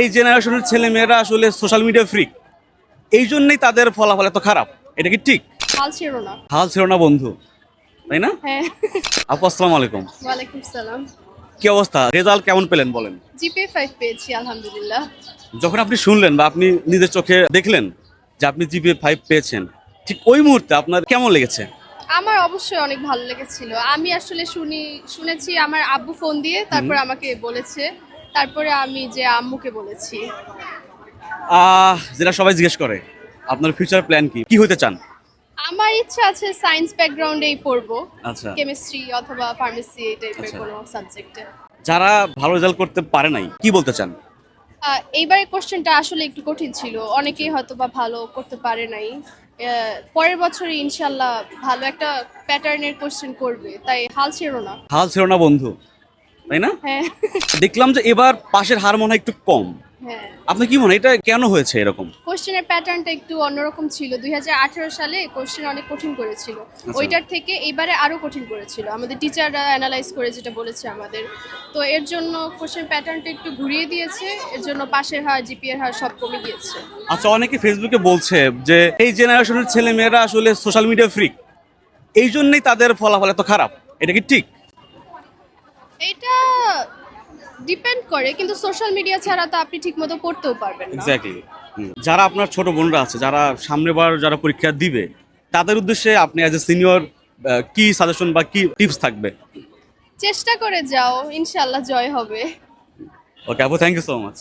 এই জেনারেশনের ছেলেমেয়েরা আসলে সোশ্যাল মিডিয়া ফ্রিক, এই জন্যই তাদের ফলাফল এত খারাপ। এটা কি ঠিক? হাল ছিল না। হাল ছিল না বন্ধু, তাই না? হ্যাঁ। আপু আসসালামু আলাইকুম। ওয়ালাইকুম সালাম। কি অবস্থা, রেজাল্ট কেমন পেলেন বলেন? জিপিএ 5 পেয়েছি আলহামদুলিল্লাহ। যখন আপনি শুনলেন বা আপনি নিজের চোখে দেখলেন যে আপনি জিপিএ 5 পেয়েছেন, ঠিক ওই মুহূর্তে আপনার কেমন লেগেছে? আমার অবশ্যই অনেক ভালো লেগেছিল। আমি আসলে শুনেছি আমার আব্বু ফোন দিয়ে, তারপর আমাকে বলেছে, তারপরে আমি যে আম্মুকে বলেছি। যেটা সবাই জিজ্ঞেস করে, আপনার ফিউচার প্ল্যান কি, কি হতে চান? আমার ইচ্ছা আছে সায়েন্স ব্যাকগ্রাউন্ডেই পড়বো, আচ্ছা কেমিস্ট্রি অথবা ফার্মেসি এই টাইপের আচ্ছা। কোনো সাবজেক্টে। যারা ভালো রেজাল্ট করতে পারে নাই, কি বলতে চান? এইবারের কোশ্চেনটা আসলে একটু কঠিন ছিল, অনেকেই হয়তো বা ভালো করতে পারে নাই। পরের বছরে ইনশাল্লাহ ভালো একটা প্যাটার্নের কোশ্চেন করবে, তাই হাল ছেড়ো না। হাল ছিল না বন্ধু, তাই না? হ্যাঁ। দেখলাম যে এবার পাশের হার মনে হয় একটু কম। হ্যাঁ, আপনার কি মনে হয় এটা কেন হয়েছে এরকম? কোশ্চেনের প্যাটার্নটা একটু অন্যরকম ছিল। 2018 সালে কোশ্চেন অনেক কঠিন করেছিল, ওইটার থেকে এবারে আরো কঠিন করেছিল। আমাদের টিচাররা অ্যানালাইজ করে যেটা বলেছে আমাদের, তো এর জন্য কোশ্চেন প্যাটার্নটা একটু ঘুরিয়ে দিয়েছে, এর জন্য পাশের হার জিপিএর হার সব কমে গিয়েছে। আচ্ছা, অনেকে ফেসবুকে বলছে যে এই জেনারেশনের ছেলেমেয়েরা আসলে সোশ্যাল মিডিয়া ফ্রিক, এই জন্যই তাদের ফলাফল এত খারাপ। এটা কি ঠিক? এটা ডিপেন্ড করে, কিন্তু সোশ্যাল মিডিয়া ছাড়া তো আপনি ঠিকমতো পড়তেও পারবেন না। এক্স্যাক্টলি। যারা আপনার ছোট বোনরা আছে, যারা সামনেবার যারা পরীক্ষা দিবে, তাদের উদ্দেশ্যে আপনি অ্যাজ এ সিনিয়র কি সাজেশন বা কি টিপস থাকবে? চেষ্টা করে যাও, ইনশাল্লাহ জয় হবে। ওকে আপু, থ্যাংক ইউ সো মাচ।